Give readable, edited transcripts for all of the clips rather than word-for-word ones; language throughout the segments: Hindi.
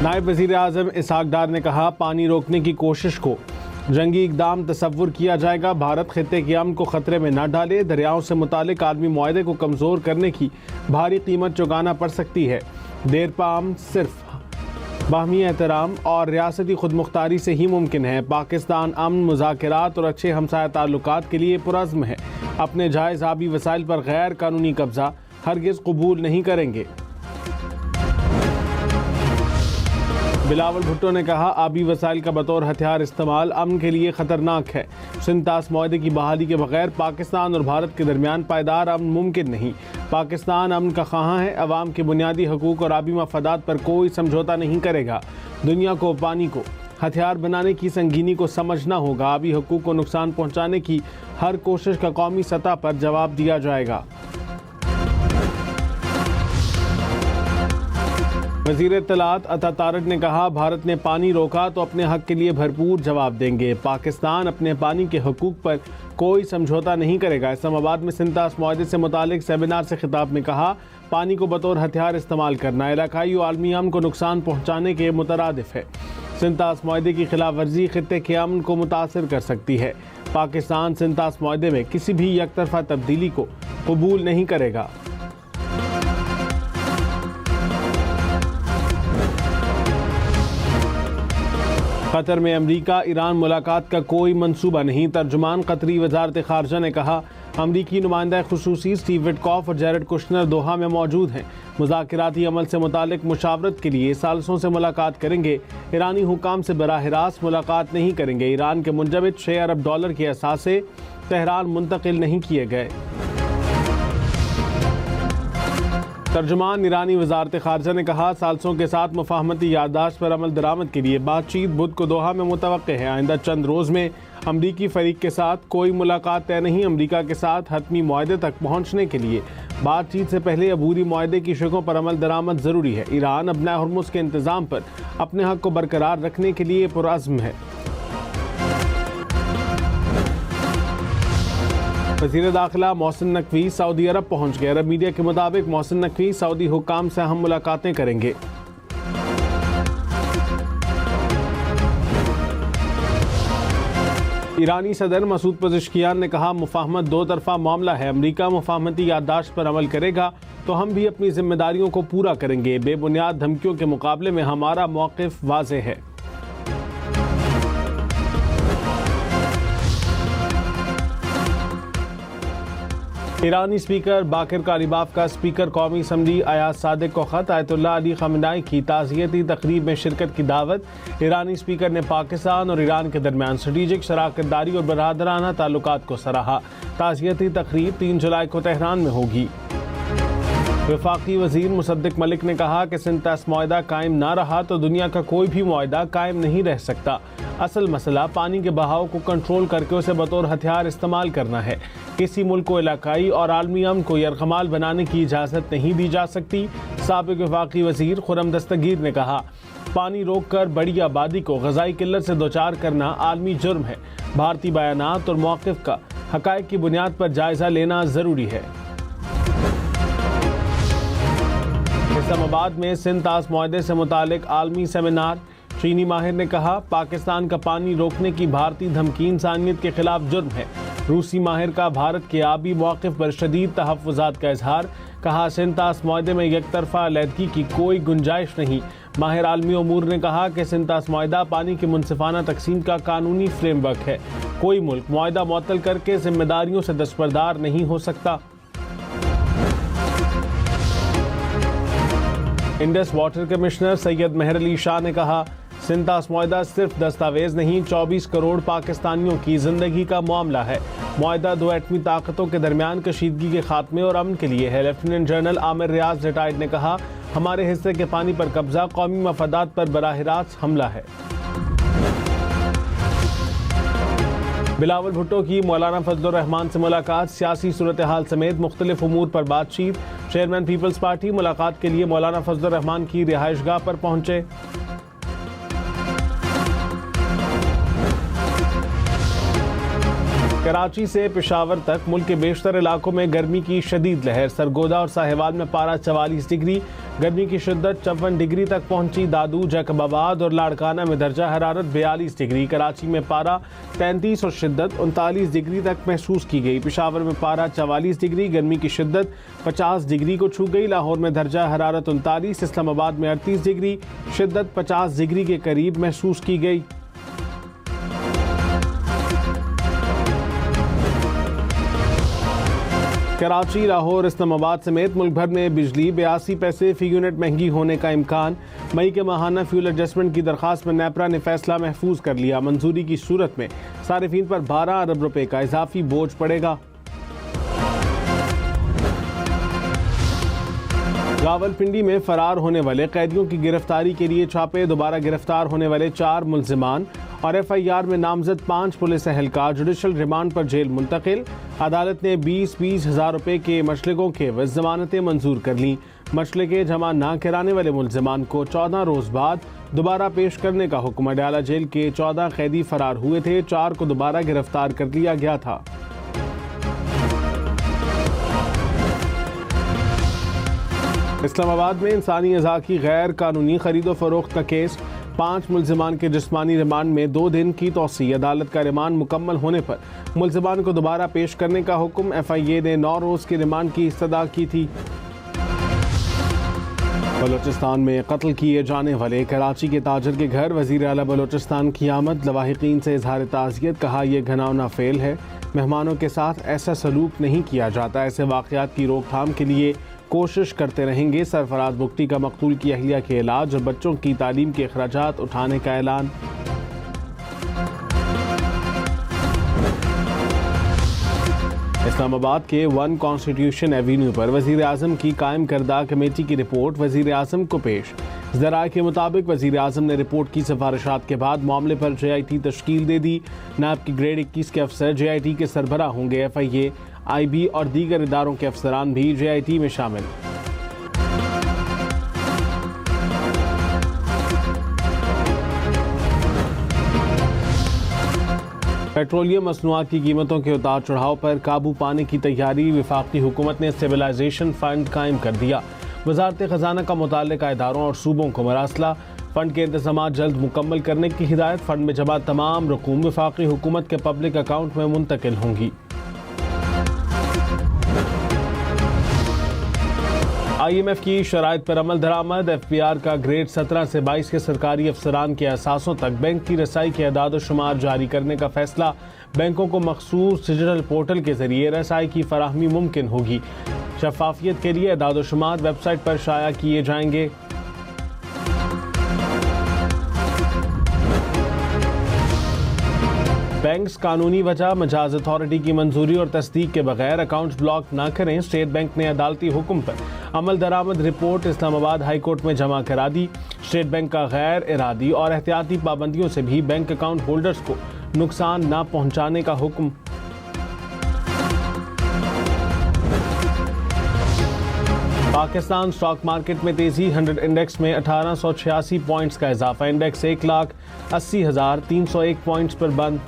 नायब वज़ीर आज़म इसहाक डार ने कहा, पानी रोकने की कोशिश को जंगी इक़दाम तस्वुर किया जाएगा। भारत खित्ते के अमन को ख़तरे में न डाले। दरियाओं से मुतालिक आलमी मुआहदे को कमज़ोर करने की भारी कीमत चुकाना पड़ सकती है। देर पाम सिर्फ बाहमी एहतराम और रियासती खुदमुख्तारी से ही मुमकिन है। पाकिस्तान अमन, मुज़ाकरात और अच्छे हमसाया ताल्लुकात के लिए पुरज़्म है। अपने जायज़ आबी वसाइल पर गैर कानूनी कब्ज़ा हरगिज़ कबूल नहीं करेंगे। बिलावल भुट्टो ने कहा, आबी वसाइल का बतौर हथियार इस्तेमाल अमन के लिए ख़तरनाक है। सिंतास मुआहदे की बहाली के बगैर पाकिस्तान और भारत के दरमियान पायदार अमन मुमकिन नहीं। पाकिस्तान अमन का ख़्वाह है। अवाम के बुनियादी हकूक़ और आबी मफादात पर कोई समझौता नहीं करेगा। दुनिया को पानी को हथियार बनाने की संगीनी को समझना होगा। आबी हकूक़ को नुकसान पहुँचाने की हर कोशिश का कौमी सतह पर जवाब दिया जाएगा। वज़ीर इत्तलात अता तारक ने कहा, भारत ने पानी रोका तो अपने हक के लिए भरपूर जवाब देंगे। पाकिस्तान अपने पानी के हकूक़ पर कोई समझौता नहीं करेगा। इस्लामाबाद में सिंतास मुआहदे से मुतालिक सेमिनार से खिताब में कहा, पानी को बतौर हथियार इस्तेमाल करना इलाकाई और आलमी अमन को नुकसान पहुँचाने के मुतरादिफ है। सिंतास मुआहदे की खिलाफ वर्जी खित्ते के अमन को मुतासिर कर सकती है। पाकिस्तान सिंतास मुआहदे में किसी भी एकतरफा तब्दीली को कबूल नहीं करेगा। कतर में अमरीका ईरान मुलाकात का कोई मंसूबा नहीं। तर्जुमान कतरी वजारत खारजा ने कहा, अमरीकी नुमाइंदा खुसूसी स्टीव विटकॉफ और जैरेड कुशनर दोहा में मौजूद हैं। मुज़ाकराती अमल से मुतालिक मुशावरत के लिए सालसों से मुलाकात करेंगे। ईरानी हुकाम से बराह रास्त मुलाकात नहीं करेंगे। ईरान के मुंजमद $6 अरब के असासे तेहरान मुंतकिल नहीं किए गए। तर्जुमान ईरानी वजारत खारजा ने कहा, सालसों के साथ मुफाहमती याददाश्त पर अमल दरामद के लिए बातचीत बुध को दोहा में मुतवक्के है। आइंदा चंद रोज़ में अमरीकी फरीक के साथ कोई मुलाकात तय नहीं। अमरीका के साथ हतमी मुआहदे तक पहुँचने के लिए बातचीत से पहले अबूरी मुआहदे की शिकों पर अमल दरामद ज़रूरी है। ईरान अपना हुर्मुज़ के इंतज़ाम पर अपने हक़ को बरकरार रखने के लिए पुरअज़्म है। वज़ीर दाखिला मोहसिन नकवी सऊदी अरब पहुँच गए। अरब मीडिया के मुताबिक मोहसिन नकवी सऊदी हुकाम से अहम मुलाकातें करेंगे। ईरानी सदर मसूद पज़ेश्कियान ने कहा, मुफाहमत दो तरफा मामला है। अमरीका मुफाहमती याददाश्त पर अमल करेगा तो हम भी अपनी जिम्मेदारियों को पूरा करेंगे। बेबुनियाद धमकियों के मुकाबले में हमारा मौक़िफ़ वाज़ेह है। ईरानी स्पीकर बाकिर कालिबाफ का स्पीकर कौमी असम्बली अयाज सादिक को ख़त। आयतुल्लाह अली ख़amenei की ताज़ियती तकरीब में शिरकत की दावत। ईरानी स्पीकर ने पाकिस्तान और ईरान के दरमियान स्ट्रेटेजिक शराकतदारी और बरदराना ताल्लुकात को सराहा। ताज़ियती तकरीब 3 जुलाई को तेहरान में होगी। वफाकी वज़ीर मुसद्दिक मलिक ने कहा कि सिंतास मुआहदा कायम ना रहा तो दुनिया का कोई भी मुआहदा कायम नहीं रह सकता। असल मसला पानी के बहाव को कंट्रोल करके उसे बतौर हथियार इस्तेमाल करना है। किसी मुल्क को इलाकाई और आलमी अमन को यरगमाल बनाने की इजाज़त नहीं दी जा सकती। साबिक वफाकी वज़ीर खुर्रम दस्तगीर ने कहा, पानी रोक कर बड़ी आबादी को ग़ज़ाई किल्लत से दोचार करना आलमी जुर्म है। भारतीय बयानात और मौक़िफ़ का हक़ाइक़ की बुनियाद पर जायज़ा लेना ज़रूरी है। इस्लामाबाद में सिंतास मुआहदे से मुतालिक आलमी सेमिनार। चीनी माहिर ने कहा, पाकिस्तान का पानी रोकने की भारतीय धमकी इंसानियत के खिलाफ जुर्म है। रूसी माहिर का भारत के आबी मौक़िफ़ पर शदीद तहफ़्फ़ुज़ात का इजहार। कहा, सिंतास मुआहदे में एकतरफ़ा अलहदगी की कोई गुंजाइश नहीं। माहिर आलमी उमूर ने कहा कि सिंतास मुआहदा पानी की मुनसिफ़ाना तकसीम का कानूनी फ्रेमवर्क है। कोई मुल्क मुआहदा मुअत्तल करके जिम्मेदारियों से दस्तबरदार नहीं हो सकता। इंडस वाटर कमिश्नर सैयद मेहर अली शाह ने कहा, सिंतास मुआहदा सिर्फ दस्तावेज नहीं, 24 करोड़ पाकिस्तानियों की जिंदगी का मामला है। मुआहदा 2 एटमी ताकतों के दरमियान कशीदगी के खात्मे और अमन के लिए है। लेफ्टिनेंट जनरल आमिर रियाज रिटायर्ड ने कहा, हमारे हिस्से के पानी पर कब्जा कौमी मफादात पर बराह रास्त हमला है। बिलावल भुट्टो की मौलाना फजलुर रहमान से मुलाकात। सियासी सूरत हाल समेत मुख्तलिफ उमूर पर बातचीत। चेयरमैन पीपल्स पार्टी मुलाकात के लिए मौलाना फजलुर रहमान की रिहाइशगाह पर पहुंचे। कराची से पेशावर तक मुल्क के बेशतर इलाकों में गर्मी की शदीद लहर। सरगोदा और साहिवाल में पारा 44 डिग्री, गर्मी की शिद्दत 54 डिग्री तक पहुंची। दादू, जैकबाबाद और लाड़काना में दर्जा हरारत 42 डिग्री। कराची में पारा 33 और शिद्दत 39 डिग्री तक महसूस की गई। पेशावर में पारा 44 डिग्री, गर्मी की शिद्दत 50 डिग्री को छू गई। लाहौर में दर्जा हरारत 39, इस्लामाबाद में 38 डिग्री, शिद्दत 50 डिग्री के करीब महसूस की गई। कराची, लाहौर, इस्लामाबाद समेत मुल्क भर में बिजली 82 पैसे फी यूनिट महंगी होने का इम्कान। मई के माहाना फ्यूल एडजस्टमेंट की दरखास्त में नेपरा ने फैसला महफूज कर लिया। मंजूरी की सूरत में सारिफीन पर 12 अरब रुपए का इजाफी बोझ पड़ेगा। रावलपिंडी में फरार होने वाले कैदियों की गिरफ्तारी के लिए छापे। दोबारा गिरफ्तार होने वाले 4 मुल्जिमान और FIR में नामजद 5 पुलिस एहलकार जुडिशल रिमांड पर जेल मुंतकिल। अदालत ने 20-20 हज़ार रुपए के मशलिकों के एवज जमानतें मंजूर कर लीं। मशलिके जमा न कराने वाले मुल्जिमान को 14 रोज बाद दोबारा पेश करने का हुक्म। अडयाला जेल के 14 कैदी फरार हुए थे, 4 को दोबारा गिरफ्तार कर लिया गया था। इस्लामाबाद में इंसानी अज़ा की गैर कानूनी खरीदो फरोख्त का केस। 5 मुल्जिमान के जिस्मानी रिमांड में 2 दिन की तौसी। अदालत का रिमांड मुकम्मल होने पर मुल्जिमान को दोबारा पेश करने का हुक्म। FIA ने 9 रोज के रिमांड की इस्तदा की थी। बलोचिस्तान में कत्ल किए जाने वाले कराची के ताजर के घर वज़ीर आला बलोचिस्तान की आमद। लवाहिकीन से इजहार ताज़ियत, कहा यह घिनौना फेल है। मेहमानों के साथ ऐसा सलूक नहीं किया जाता। ऐसे वाक़यात की रोकथाम के लिए कोशिश करते रहेंगे। सरफराज बुख्ती का मकतूल की अहलिया के इलाज और बच्चों की तालीम के अखराजात उठाने का ऐलान। इस्लामाबाद के 1 कॉन्स्टिट्यूशन एवेन्यू पर वज़ीर आज़म की कायम करदा कमेटी की रिपोर्ट वज़ीर आज़म को पेश। ज़राए के मुताबिक वज़ीर आज़म ने रिपोर्ट की सिफारिशात के बाद मामले पर JIT तश्कील दे दी। नायब की ग्रेड 21 के अफसर JIT के सरबराह होंगे। FIA, IB और दीगर इदारों के अफसरान भी JIT में शामिल। पेट्रोलियम मसनूआत की कीमतों के उतार चढ़ाव पर काबू पाने की तैयारी। वफाकी हुकूमत ने स्टेबलाइजेशन फंड कायम कर दिया। वजारत खजाना का मुताल्लिका इदारों और सूबों को मरासला। फंड के इंतजाम जल्द मुकम्मल करने की हिदायत। फंड में जमा तमाम रकूम वफाकी हुकूमत के पब्लिक अकाउंट में मुंतकिल होंगी। IMF की शराइत पर अमल दरामद। FPR का ग्रेड 17 से 22 के सरकारी अफसरान के असासों तक बैंक की रसाई के अदाद शुमार जारी करने का फैसला। बैंकों को मखसूस डिजिटल पोर्टल के जरिए रसाई की फराहमी मुमकिन होगी। शफाफियत के लिए अदाद शुमार वेबसाइट पर शाया किए जाएंगे। बैंक्स कानूनी वजह मजाज अथॉरिटी की मंजूरी और तस्दीक के बगैर अकाउंट्स ब्लॉक न करें। स्टेट बैंक ने अदालती हुक्म पर अमल दरामद रिपोर्ट इस्लामाबाद हाई कोर्ट में जमा करा दी। स्टेट बैंक का गैर इरादी और एहतियाती पाबंदियों से भी बैंक अकाउंट होल्डर्स को नुकसान न पहुंचाने का हुक्म। पाकिस्तान स्टॉक मार्केट में तेजी। 100 इंडेक्स में 1886 पॉइंट्स का इजाफा। इंडेक्स 1,80,301 पॉइंट्स पर बंद।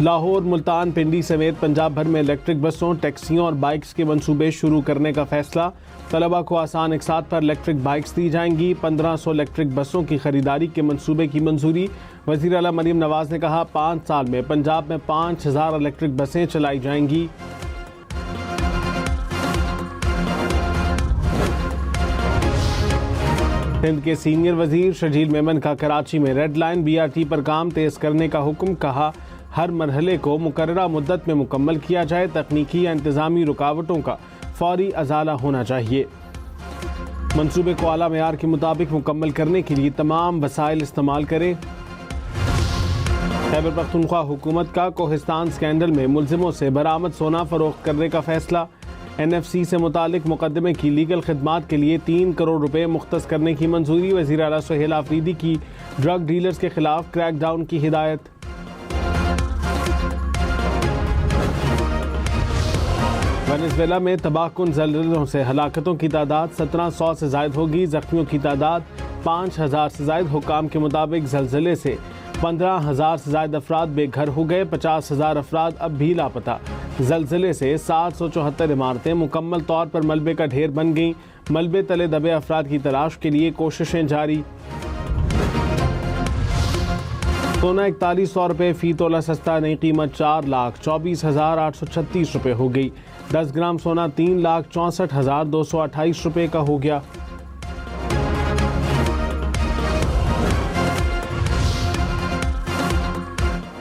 लाहौर, मुल्तान, पिंडी समेत पंजाब भर में इलेक्ट्रिक बसों, टैक्सियों और बाइक्स के मंसूबे शुरू करने का फैसला। तलबा को आसान इकसात पर इलेक्ट्रिक बाइक्स दी जाएंगी। 1500 इलेक्ट्रिक बसों की खरीदारी के मंसूबे की मंजूरी। वज़ीर आला मरीम नवाज ने कहा 5 साल में पंजाब में 5000 इलेक्ट्रिक बसें चलाई जाएंगी। हिंद के सीनियर वजीर शर्जील मेमन का कराची में रेड लाइन BRT पर काम तेज करने का हुक्म। कहा हर मरहले को मुकर्ररा मुद्दत में मुकम्मल किया जाए। तकनीकी या इंतजामी रुकावटों का फौरी अजाला होना चाहिए। मंसूबे को आला मेयार के मुताबिक मुकम्मल करने के लिए तमाम वसाइल इस्तेमाल करें। खैबर पख्तूनख्वा हुकूमत का कोहिस्तान स्कैंडल में मुल्जिमों से बरामद सोना फरोख्त करने का फैसला। NFC से मुतालिक मुकदमे की लीगल खिदमात के लिए 3 करोड़ रुपए मुख्तस करने की मंजूरी। वज़ीर आला सुहेल आफरीदी की ड्रग डीलर्स के खिलाफ क्रैकडाउन की हिदायत। वेनेज़ुएला में तबाहकुन ज़लज़लों से हलाकतों की तादाद 1700 से ज़ायद होगी। ज़ख्मियों की तादाद 5,000 से ज़ायद हुक्काम के मुताबिक ज़लज़ले से 15,000 से ज़ायद अफराद बेघर हो गए। 50,000 अफराद अब भी लापता। ज़लज़ले से 774 इमारतें मुकम्मल तौर पर मलबे का ढेर बन गईं। मलबे तले दबे अफराद की तलाश के लिए कोशिशें जारी। सोना 4100 रुपये फ़ी तोला सस्ता, नई कीमत 4,24,836 रुपये हो गई। 10 ग्राम सोना 3,64,228 रुपये का हो गया।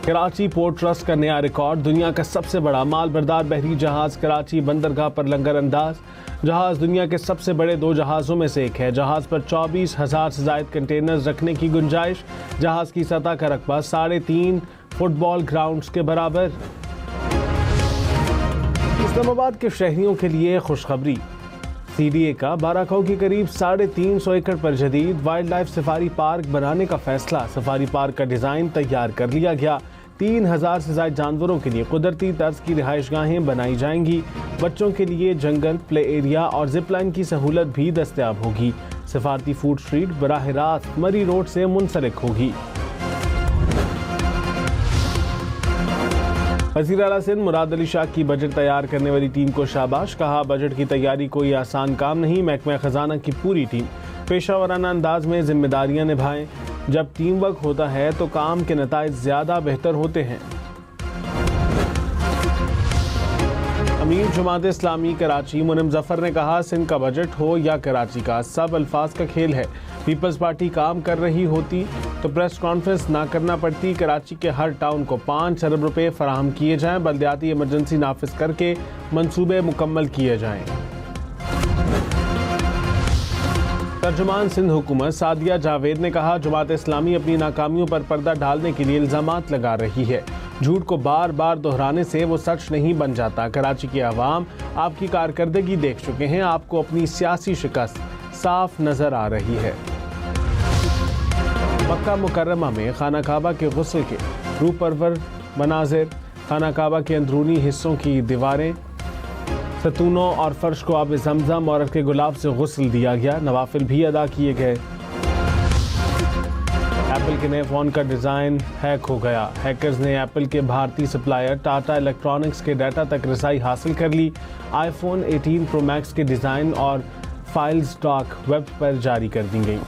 कराची पोर्ट ट्रस्ट का नया रिकॉर्ड, दुनिया का सबसे बड़ा माल बरदार बहरी जहाज कराची बंदरगाह पर लंगर अंदाज। जहाज दुनिया के सबसे बड़े 2 जहाज़ों में से एक है। जहाज पर 24,000 से ज़ायद कंटेनर्स रखने की गुंजाइश। जहाज की सतह का रकबा 3.5 फुटबॉल ग्राउंड्स के बराबर। इस्लामाबाद के शहरियों के लिए खुशखबरी, CDA का बाराखाऊ के करीब 350 एकड़ पर जदीद वाइल्ड लाइफ सफारी पार्क बनाने का फैसला। सफारी पार्क का डिज़ाइन तैयार कर लिया गया। 3,000 से ज़ायद जानवरों के लिए कुदरती तर्ज की रिहाइशगाहें बनाई जाएंगी। बच्चों के लिए जंगल, प्ले एरिया और जिपलाइन की सहूलत भी दस्तयाब होगी। सफारती फूड स्ट्रीट बराह रास्त मरी रोड से मुंसलिक होगी। वज़ीर आला सिंध मुराद अली शाह की बजट तैयार करने वाली टीम को शाबाश, कहा बजट की तैयारी कोई आसान काम नहीं। महकमा खजाना की पूरी टीम पेशावराना अंदाज में जिम्मेदारियां निभाएं। जब टीम वर्क होता है तो काम के नताइज ज्यादा बेहतर होते हैं। अमीर जमात इस्लामी कराची मुनिम जफर ने कहा, सिंध का बजट हो या कराची का, सब अल्फाज का खेल है। पीपल्स पार्टी काम कर रही होती तो प्रेस कॉन्फ्रेंस ना करना पड़ती। कराची के हर टाउन को 5 अरब रुपए फराहम किए जाएं। बल्दियाती इमरजेंसी नाफिज करके मंसूबे मुकम्मल किए जाएं। तर्जुमान सिंध हुकूमत सादिया जावेद ने कहा, जमात इस्लामी अपनी नाकामियों पर पर्दा डालने के लिए इल्जामात लगा रही है। झूठ को बार बार दोहराने से वो सच नहीं बन जाता। कराची के अवाम आपकी कारकर्दगी देख चुके हैं। आपको अपनी सियासी शिकस्त साफ नजर आ रही है। मक्का मुकर्रमा में खाना काबा के गुस्ल के रूह परवर मनाजिर। खाना काबा के अंदरूनी हिस्सों की दीवारें, सतूनों और फर्श को आब जमजम और अर्के गुलाब से गुस्ल दिया गया। नवाफिल भी अदा किए गए। एप्पल के नए फ़ोन का डिज़ाइन हैक हो गया। हैकर्स ने एप्पल के भारतीय सप्लायर टाटा इलेक्ट्रॉनिक्स के डाटा तक रसाई हासिल कर ली। आईफोन 18 प्रो मैक्स के डिज़ाइन और फाइल्स स्टॉक वेब पर जारी कर दी गई।